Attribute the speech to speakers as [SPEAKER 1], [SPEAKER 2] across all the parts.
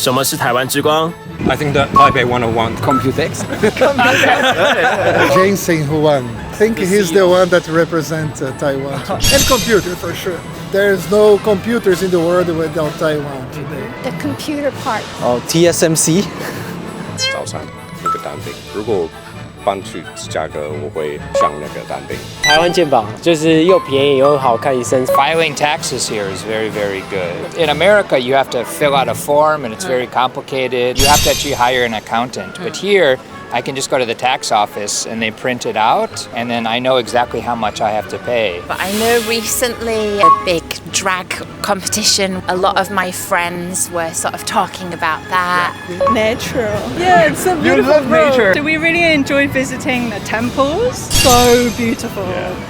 [SPEAKER 1] 什么是台湾之光？
[SPEAKER 2] I think that Taipei 101 Computex.
[SPEAKER 3] James Saint Juan. I think he's the one that represents Taiwan. And computer for sure. There's no computers in the world without Taiwan today.
[SPEAKER 4] The computer part.
[SPEAKER 5] TSMC.
[SPEAKER 2] 早餐那个蛋饼，如果搬去芝加哥，我会上那个蛋饼。
[SPEAKER 5] 台湾健保就是又便宜又好看医生。
[SPEAKER 6] Filing taxes here is very, very good. In America, you have to fill out a form and it's very complicated. You have to actually hire an accountant. But here, I can just go to the tax office and they print it out, and then I know exactly how much I have to pay.
[SPEAKER 7] But I know recently a big drag competition. A lot of my friends were sort of talking about that.
[SPEAKER 8] Natural. Yeah, it's so beautiful. You love nature. So we really enjoyed visiting the temples. So beautiful.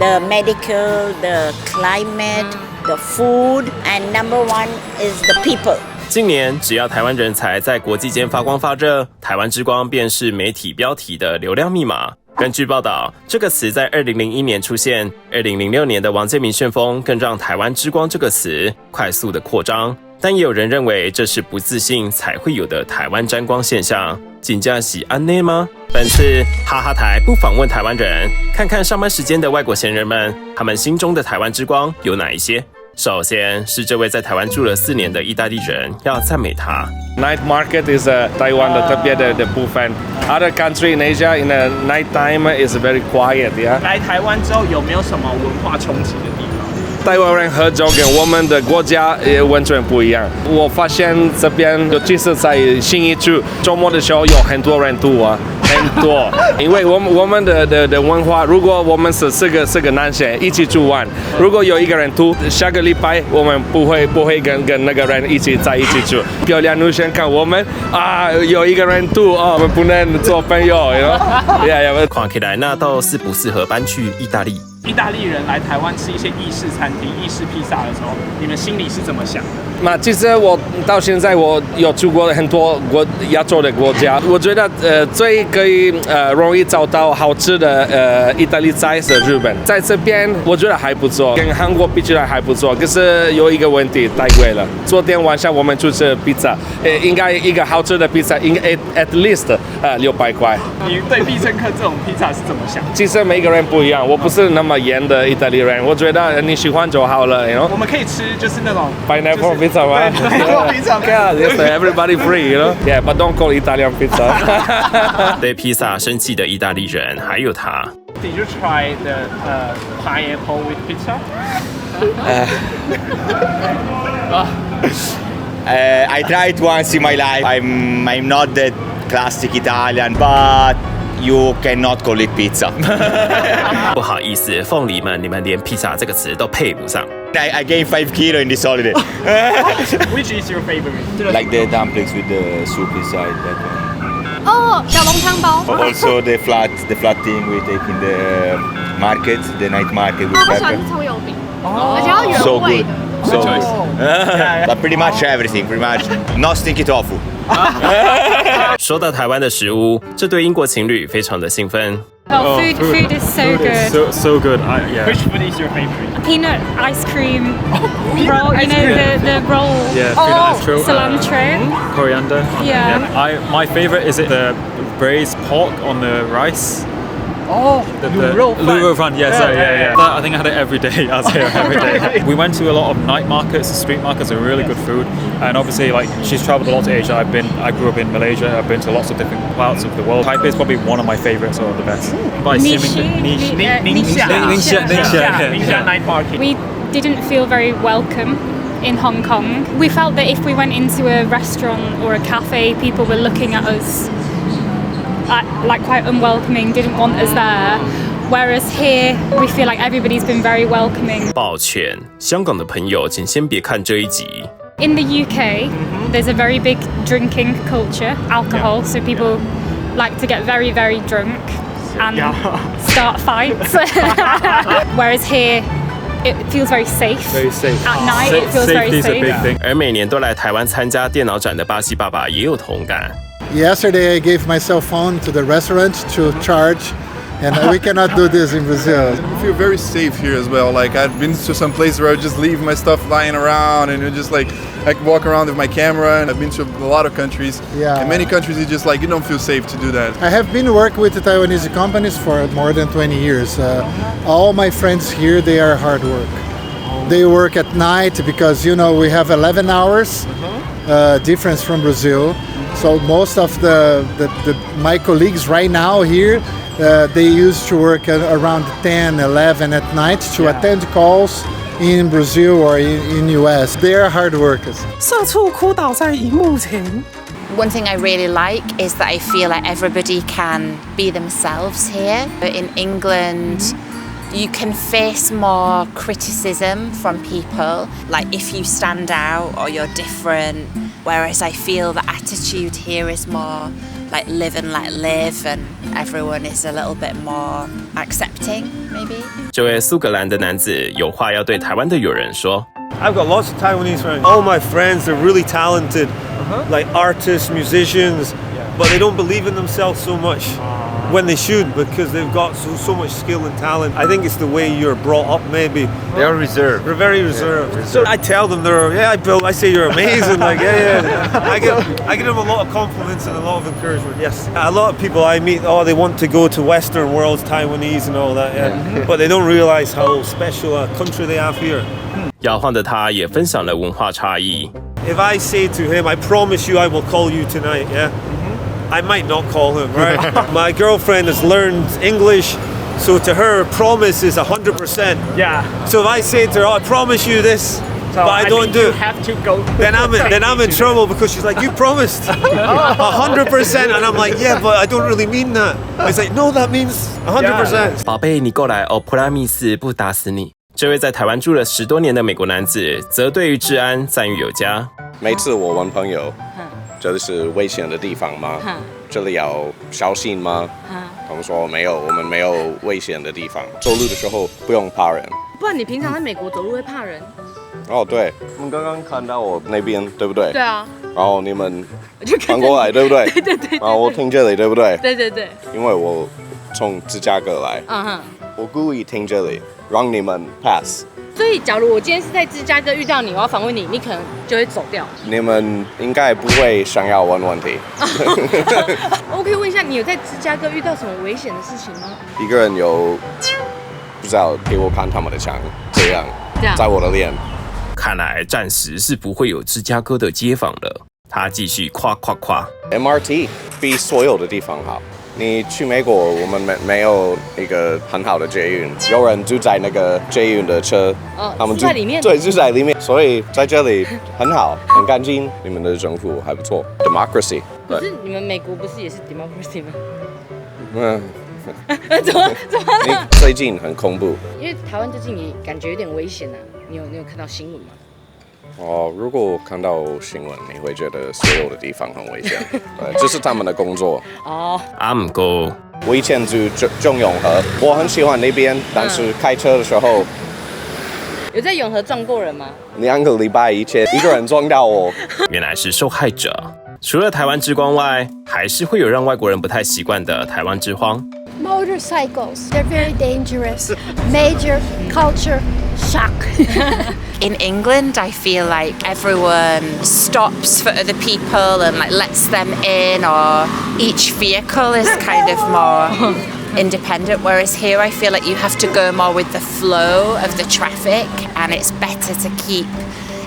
[SPEAKER 9] The medical, the climate, the food, and number one is the people.
[SPEAKER 1] 近年，只要台湾人才在国际间发光发热，台湾之光便是媒体标题的流量密码。根据报道，这个词在2001年出现，2006年的王建民旋风更让台湾之光这个词快速的扩张。但也有人认为这是不自信才会有的台湾沾光现象。真的是安内吗？本次哈哈台不访问台湾人，看看上班时间的外国闲人们，他们心中的台湾之光有哪一些？首先是这位在台湾住了4年的意大利人，要赞美他。
[SPEAKER 10] Night market is Taiwan 的特别的部分。Other country in Asia in the night time is very quiet. Yeah.
[SPEAKER 11] 来台湾之后有没有什么文化冲击的地方？
[SPEAKER 10] 台湾人喝酒跟我们的国家也完全不一样。我发现这边，尤其是在信义区，周末的时候有很多人吐啊。很多，因为我们的文化，如果我们是四个男生一起去玩，如果有一个人吐，下个礼拜我们不会跟那个人在一起去。漂亮女生看我们啊，有一个人吐哦，我们不能做朋友
[SPEAKER 1] 看起来那倒是不适合搬去意大利。
[SPEAKER 11] 意大利人来台湾吃一些意式餐厅、意式披萨的时候，你们心里是怎么想的？
[SPEAKER 10] 那其实我到现在我有去过很多亚洲的国家，我觉得最可以容易找到好吃的意大利菜是日本，在这边我觉得还不错，跟韩国比起来还不错。可是有一个问题，太贵了。昨天晚上我们去吃披萨，应该一个好吃的披萨应该 at least 600块。
[SPEAKER 11] 你对必胜客这种披萨是怎么想？
[SPEAKER 10] 其实每个人不一样，我不是那么严的意大利人，我觉得你喜欢就好了。
[SPEAKER 11] 我们可以吃就是那种
[SPEAKER 10] pineapple pizza 吗？pineapple pizza. Yeah, yes, everybody free, you know. Yeah, but don't call Italian pizza.
[SPEAKER 1] 对披萨生气的意大利人还有他。
[SPEAKER 11] Did you try the pineapple with pizza?
[SPEAKER 12] I tried once in my life. I'm not the classic Italian, but you cannot call it pizza.
[SPEAKER 1] 不好意思，凤梨们，你们连披萨这个词都配不上。
[SPEAKER 12] I gained 5 kilos in this holiday.
[SPEAKER 11] Which is your favorite?
[SPEAKER 12] Like the dumplings with the soup inside. That one.
[SPEAKER 4] 哦，小笼汤包。
[SPEAKER 12] Also the flat thing we take in the market, the night market with
[SPEAKER 4] 我喜欢
[SPEAKER 12] pepper.
[SPEAKER 4] 吃葱油饼，而且要原
[SPEAKER 12] So
[SPEAKER 4] 味
[SPEAKER 12] good.
[SPEAKER 4] 的。
[SPEAKER 12] So good. But pretty much everything, pretty much. Not stinky tofu.
[SPEAKER 1] 说到台湾的食物，这对英国情侣非常的兴奋。
[SPEAKER 13] Oh, food is so good.
[SPEAKER 14] So good. Yeah.
[SPEAKER 11] Which food is your favorite?
[SPEAKER 13] Peanut ice cream roll. You know the roll.
[SPEAKER 14] Yeah, peanut ice cream.
[SPEAKER 13] Cilantro.
[SPEAKER 14] Coriander.
[SPEAKER 13] Yeah.
[SPEAKER 14] My favorite is the braised pork on the rice.
[SPEAKER 11] Oh,
[SPEAKER 14] the Luro Fun, yeah. I think I had it every day. I was here every day. We went to a lot of night markets. The street markets are really good food, and obviously, like she's traveled a lot to Asia. I grew up in Malaysia. I've been to lots of different parts of the world. Taipei is probably one of my favorites or the best.
[SPEAKER 11] Ningxia night market.
[SPEAKER 13] We didn't feel very welcome in Hong Kong. We felt that if we went into a restaurant or a cafe, people were looking at us like quite unwelcoming, didn't want us there. Whereas here, we feel like everybody's been very welcoming.
[SPEAKER 1] 抱歉，香港的朋友，请先别看这一集。
[SPEAKER 13] In the UK, there's a very big drinking culture, alcohol, so people like to get very, very drunk and start fights. Whereas here, it feels very safe.
[SPEAKER 14] Very safe.
[SPEAKER 13] At night, it feels very
[SPEAKER 14] Safety is a big
[SPEAKER 13] safe.
[SPEAKER 14] thing.
[SPEAKER 1] 而每年都来台湾参加电脑展的巴西爸爸也有同感。
[SPEAKER 3] Yesterday I gave my cell phone to the restaurant to charge And we cannot do this in Brazil.
[SPEAKER 15] I feel very safe here as well. Like I've been to some place where I just leave my stuff lying around and just like I can walk around with my camera, and I've been to a lot of countries.
[SPEAKER 3] Yeah.
[SPEAKER 15] In many countries you just like you don't feel safe to do that.
[SPEAKER 3] I have been working with the Taiwanese companies for more than 20 years. All my friends here, they are hard work. They work at night because we have 11 hours difference from Brazil. So most of my colleagues right now here, they used to work at around 10, 11 at night to attend calls in Brazil or in US. They are hard workers.
[SPEAKER 16] 社畜哭倒在荧幕前。
[SPEAKER 7] One thing I really like is that I feel like everybody can be themselves here. In England, you can face more criticism from people, like if you stand out or you're different, whereas I feel the attitude here is more like live and let live, and everyone is a little bit more accepting, maybe.
[SPEAKER 1] 这位苏格兰的男子有话要对台湾的友人说。
[SPEAKER 17] I've got lots of Taiwanese friends. All my friends are really talented, like artists, musicians, but they don't believe in themselves so much when they should, because they've got so much skill and talent. I think it's the way you're brought up, maybe.
[SPEAKER 12] They're reserved.
[SPEAKER 17] They're very reserved. So I tell them I say you're amazing. Like I give them a lot of compliments and a lot of encouragement. Yes, a lot of people I meet, they want to go to Western worlds, Taiwanese and all that. Yeah, but they don't realize how special a country they have here.
[SPEAKER 1] 摇晃的他也分享了文化差异。
[SPEAKER 17] If I say to him, I promise you I will call you tonight, yeah? I might not call him, right? My girlfriend has learned English, so to her, promise is 100%.
[SPEAKER 11] Yeah.
[SPEAKER 17] So if I say to her, I promise you this, but I don't do
[SPEAKER 11] you
[SPEAKER 17] it,
[SPEAKER 11] have to go.
[SPEAKER 17] then I'm in trouble because she's like, you promised 100%, and I'm like, yeah, but I don't really mean that. It's like, no, that means 100%.
[SPEAKER 1] 宝贝，你过来哦，普拉密斯不打死你。 这位在台湾住了10多年的美国男子，则对于治安赞誉有加。
[SPEAKER 2] 每次我问朋友，这里是危险的地方吗？这里要小心吗？他们说没有，我们没有危险的地方。走路的时候不用怕人。
[SPEAKER 18] 不然你平常在美国走路会怕人？
[SPEAKER 2] 哦，对，我们刚刚看到我那边，对不对？
[SPEAKER 18] 对啊。
[SPEAKER 2] 然后你们翻过来，对不对？
[SPEAKER 18] 对对对。
[SPEAKER 2] 然后我停这里，对不对？
[SPEAKER 18] 对对对。
[SPEAKER 2] 因为我从芝加哥来，我故意停这里。 让你们 pass。
[SPEAKER 18] 所以，假如我今天是在芝加哥遇到你，我要访问你，你可能就会走掉。
[SPEAKER 2] 你们应该不会想要问问题。
[SPEAKER 18] 我可以问一下，你有在芝加哥遇到什么危险的事情吗？
[SPEAKER 2] 一个人有不知道给我看他们的枪，这样在我的脸。
[SPEAKER 1] 看来暂时是不会有芝加哥的街访了。他继续夸。
[SPEAKER 2] MRT 比所有的地方好。 你去美国，我们没有一个很好的捷运，有人住在那个捷运的车，他们住
[SPEAKER 18] 在里面，
[SPEAKER 2] 对，住在里面，所以在这里很好，很干净。你们的政府还不错 ，democracy。
[SPEAKER 18] 可是你们美国不是也是 democracy 吗？怎么了？
[SPEAKER 2] 你最近很恐怖。
[SPEAKER 18] 因为台湾最近也感觉有点危险啊，你有看到新闻吗？
[SPEAKER 2] 如果看到新闻，你会觉得所有的地方很危险，对，这是他们的工作。
[SPEAKER 1] I'm go。
[SPEAKER 2] 我以前住中永和，我很喜欢那边，但是开车的时候，
[SPEAKER 18] 有在永和撞过人吗
[SPEAKER 2] ？2个礼拜以前，一个人撞到我。
[SPEAKER 1] 原来是受害者。除了台湾之光外，还是会有让外国人不太习惯的台湾之荒。
[SPEAKER 4] Motorcycles, they're very dangerous. Major culture shock.
[SPEAKER 7] In England, I feel like everyone stops for other people and like lets them in, or each vehicle is kind of more independent. Whereas here, I feel like you have to go more with the flow of the traffic, and it's better to keep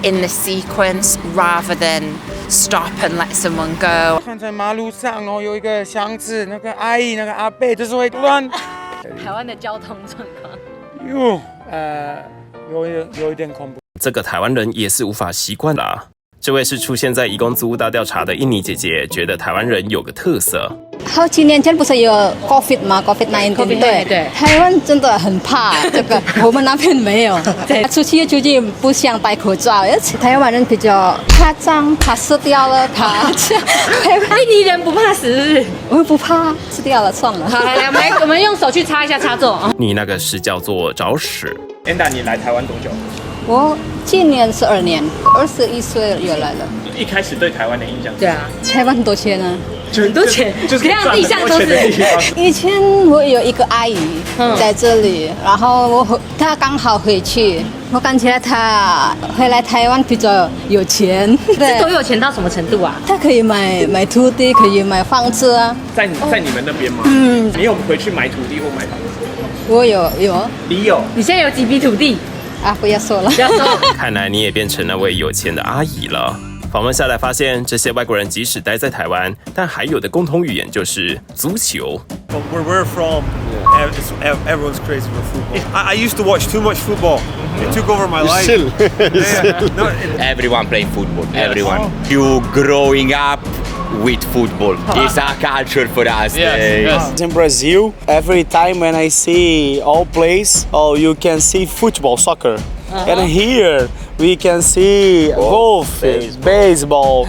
[SPEAKER 7] in the sequence rather than stop and let someone go.
[SPEAKER 19] 看在马路上哦，有一个箱子，那个阿姨、那个阿伯就是会乱。
[SPEAKER 18] 台湾的交通状
[SPEAKER 19] 况，有一点恐怖。
[SPEAKER 1] 这个台湾人也是无法习惯啦。这位是出现在移工租屋大调查的印尼姐姐，觉得台湾人有个特色。
[SPEAKER 20] 好几年前不是有 COVID 吗 ？COVID-19 对，台湾真的很怕这个，我们那边没有。对，出去不想戴口罩，而且台湾人比较怕脏，怕死掉了，怕。
[SPEAKER 18] 印尼人不怕死是不是？
[SPEAKER 20] 我们不怕，吃掉了算了。
[SPEAKER 18] 好，来，我们用手去擦一下插座。
[SPEAKER 1] 你那个是叫做找屎。
[SPEAKER 11] Enda， 你来台湾多久？
[SPEAKER 20] 我今年12年，21岁也来了。
[SPEAKER 11] 一开始对台湾的印象？
[SPEAKER 20] 对啊，台湾很多钱啊。
[SPEAKER 18] 很多钱，
[SPEAKER 11] 就是
[SPEAKER 18] 这样地上都是。
[SPEAKER 20] 以前我有一个阿姨在这里，然后她刚好回去，我感觉她回来台湾比较有钱。
[SPEAKER 18] 是多有钱到什么程度啊？
[SPEAKER 20] 她可以买土地，可以买房子啊。
[SPEAKER 11] 在你们那边吗？你有回去买土地或买房子？
[SPEAKER 20] 我有。
[SPEAKER 11] 你有？
[SPEAKER 18] 你现在有几笔土地？
[SPEAKER 20] 啊，不要说了。
[SPEAKER 18] 不要说。
[SPEAKER 1] 看来你也变成那位有钱的阿姨了。访问下来发现，这些外国人即使待在台湾，但还有的共同语言就是足球。
[SPEAKER 17] Where we're from, everyone's crazy for football. I used to watch too much football. It took over my life.
[SPEAKER 12] Everyone playing football. Everyone. You growing up with football. It's a culture for us.
[SPEAKER 5] Yes. In Brazil, every time when I see all plays, you can see football, soccer. And here we can see golf, baseball.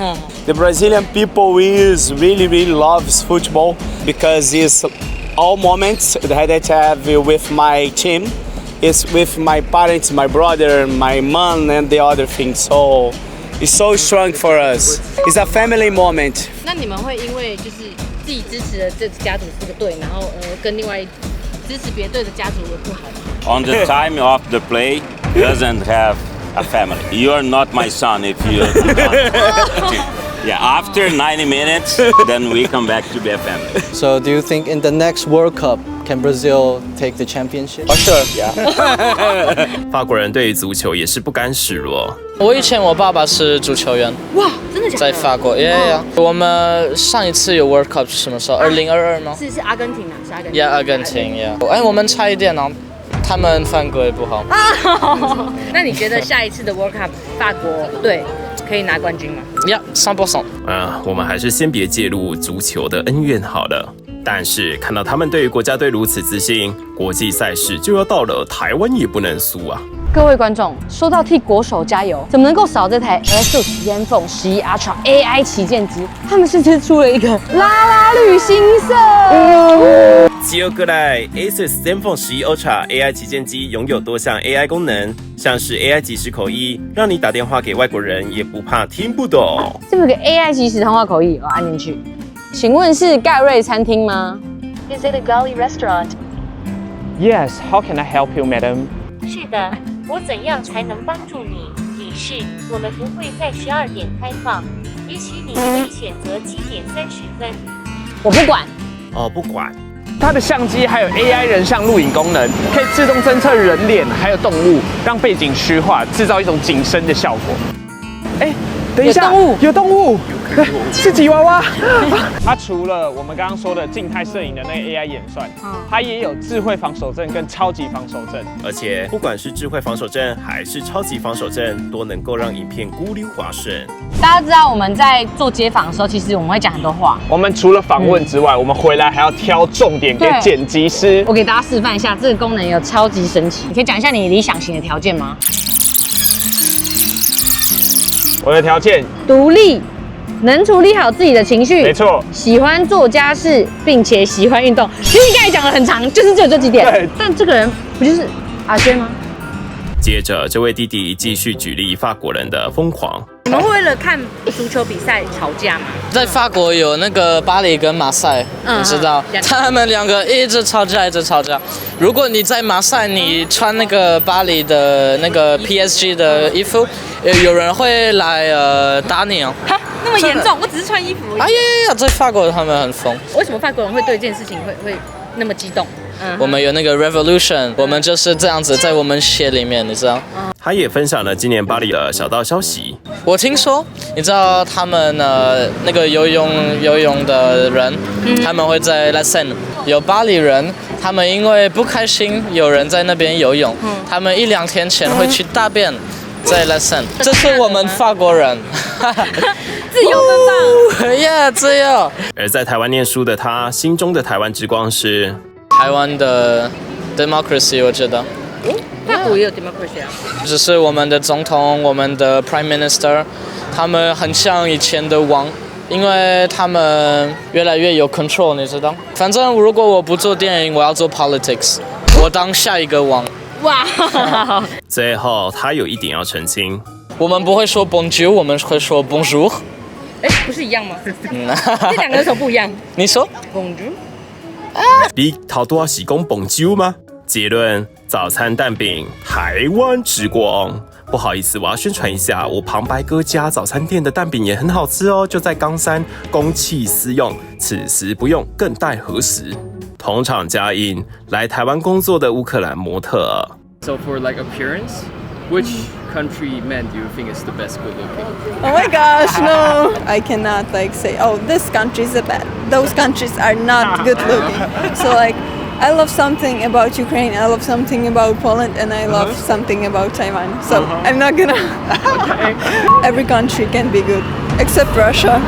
[SPEAKER 5] The Brazilian people really loves football because it's all moments that I have with my team. It's with my parents, my brother, my mom, and the other things. So it's so strong for us. It's a family moment.
[SPEAKER 18] 那你们会因为就是自己支持的这家族这个队，然后跟另外支持别队的家族有不好吗？
[SPEAKER 21] On the time of the play, doesn't have a family. You are not my son if you Yeah, after 90 minutes, then we come back to be a family.
[SPEAKER 5] So do you think in the next World Cup, can Brazil take the championship? For sure, yeah.
[SPEAKER 1] 法国人对于足球也是不甘示弱。
[SPEAKER 22] 我以前我爸爸是足球员。
[SPEAKER 18] 哇，真的假的？
[SPEAKER 22] 在法国 ，yeah. 我们上一次有 World Cup 是什么时候？2022吗？
[SPEAKER 18] 是阿根廷啊，是阿根廷。
[SPEAKER 22] Yeah， 阿根廷 ，yeah。哎，我们差一点哦。他们犯规不好。
[SPEAKER 18] 那你觉得下一次的 World Cup 法国队可以拿冠军吗
[SPEAKER 22] ？100%。
[SPEAKER 1] 我们还是先别介入足球的恩怨好了。但是看到他们对于国家队如此自信，国际赛事就要到了，台湾也不能输啊！
[SPEAKER 18] 各位观众，说到替国手加油，怎么能够少这台 ASUS ZenFone 11 Ultra AI 旗舰机？他们甚至出了一个啦啦旅行社。
[SPEAKER 1] 接过来 ，ASUS ZenFone 11 Ultra AI 旗舰机拥有多项 AI 功能，像是 AI 即时口译，让你打电话给外国人也不怕听不懂。
[SPEAKER 18] 这有个 AI 即时通话口译，我按进去。请问是盖瑞餐厅吗
[SPEAKER 23] ？Is it a Gali restaurant?
[SPEAKER 11] Yes. How can I help you, madam?
[SPEAKER 23] 是的，我怎样才能帮助你？提示：我们不会在12点开放，也许你可以选择7点30分。
[SPEAKER 18] 我不管。
[SPEAKER 1] 不管。
[SPEAKER 11] 它的相机还有 AI 人像录影功能，可以自动侦测人脸还有动物，让背景虚化，制造一种景深的效果。等一下，有动物，是吉娃娃。它除了我们刚刚说的静态摄影的那个 AI 演算，它也有智慧防守阵跟超级防守阵。
[SPEAKER 1] 而且不管是智慧防守阵还是超级防守阵，都能够让影片咕溜滑顺。
[SPEAKER 18] 大家知道我们在做街访的时候，其实我们会讲很多话。
[SPEAKER 11] 我们除了访问之外，我们回来还要挑重点给剪辑师。
[SPEAKER 18] 我给大家示范一下，这个功能有超级神奇。你可以讲一下你理想型的条件吗？
[SPEAKER 11] 我的条件：
[SPEAKER 18] 独立，能处理好自己的情绪，
[SPEAKER 11] 没错。
[SPEAKER 18] 喜欢做家事，并且喜欢运动。其实你刚才讲的很长，就是只有这几点。对。但这个人不就是阿轩吗？
[SPEAKER 1] 接着，这位弟弟继续举例法国人的疯狂。
[SPEAKER 18] 你们会为了看足球比赛吵架吗？
[SPEAKER 22] 在法国有那个巴黎跟马赛，你知道，他们两个一直吵架，一直吵架。如果你在马赛，你穿那个巴黎的那个 PSG 的衣服，有人会来打你哦。
[SPEAKER 18] 哈，那么严重？我只是穿衣服而已。
[SPEAKER 22] 哎呀，在法国他们很疯。
[SPEAKER 18] 为什么法国人会对这件事情会那么激动？
[SPEAKER 22] 我们有那个 revolution， 我们就是这样子，在我们血里面，你知道。
[SPEAKER 1] 他也分享了今年巴黎的小道消息。
[SPEAKER 22] 我听说，你知道他们那个游泳的人，他们会在 La Seine， 有巴黎人，他们因为不开心有人在那边游泳，他们1-2天前会去大便在 La Seine， 这是我们法国人。
[SPEAKER 18] 自由奔
[SPEAKER 22] 放，yeah， 自由。
[SPEAKER 1] 而在台湾念书的他，心中的台湾之光是
[SPEAKER 22] 台湾的 democracy， 我觉得。
[SPEAKER 18] 法国也有 democracy 啊。
[SPEAKER 22] 只是我们的总统，我们的 prime minister， 他们很像以前的王，因为他们越来越有 control， 你知道。反正如果我不做电影，我要做 politics， 我当下一个王。
[SPEAKER 18] 哇！
[SPEAKER 1] 最后他有一点要澄清，
[SPEAKER 22] 我们不会说 bonjour， 我们会说 bonjour。
[SPEAKER 18] 哎，不是一样吗？这两个有什么不一样？
[SPEAKER 22] 你说
[SPEAKER 18] Bonjour。
[SPEAKER 1] 你头多是讲 Bonjour 吗？结论：早餐蛋饼，台湾之光。不好意思，我要宣传一下，我旁白哥家早餐店的蛋饼也很好吃哦，就在冈山，公器私用，此时不用，更待何时？同场加映，来台湾工作的乌克兰模特。
[SPEAKER 6] So for like appearance, which country men do you think is the best good looking?
[SPEAKER 8] Oh my gosh, no! I cannot like say, oh, this country is bad. Those countries are not good looking. So like, I love something about Ukraine, I love something about Poland, and I love something about Taiwan. So I'm not gonna. Every country can be good, except Russia.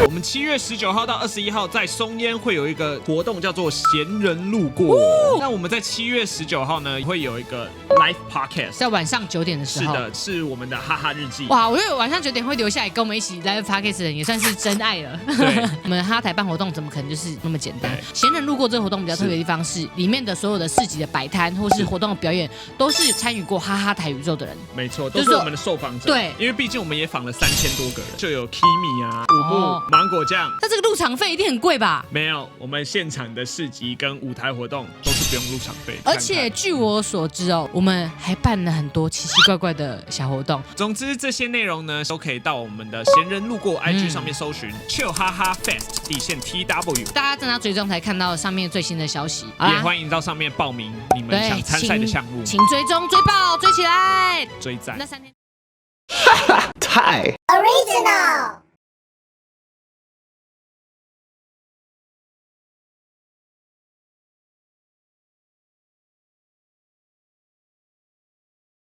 [SPEAKER 11] 我们7月19号到21号在松烟会有一个活动，叫做闲人路过。那我们在7月19号呢，会有一个 live podcast，
[SPEAKER 18] 在晚上9点的时候。
[SPEAKER 11] 是的，是我们的哈哈日记。
[SPEAKER 18] 哇，我觉得晚上9点会留下来跟我们一起 live podcast 的人，也算是真爱了。对，我们哈台办活动怎么可能就是那么简单？闲人路过这个活动比较特别的地方是，里面的所有的市集的摆摊或是活动的表演，都是参与过哈哈台宇宙的人。
[SPEAKER 11] 没错，都是我们的受访者。对，因为毕竟我们也访了3000多个人，就有 Kimi 啊、五木、芒果酱。
[SPEAKER 18] 那这个入场费一定很贵吧？
[SPEAKER 11] 没有，我们现场的市集跟舞台活动都是不用入场费。
[SPEAKER 18] 而且据我所知哦，我们还办了很多奇奇怪怪的小活动。
[SPEAKER 11] 总之这些内容呢，都可以到我们的闲人路过 IG 上面搜寻Chill哈哈 Fest TW，
[SPEAKER 18] 大家真的要追踪才看到上面最新的消息。
[SPEAKER 11] 也欢迎到上面报名你们想参赛的项目，
[SPEAKER 18] 请追踪、追爆、追起来、
[SPEAKER 11] 追赞。
[SPEAKER 18] 那3天。
[SPEAKER 9] 太 original。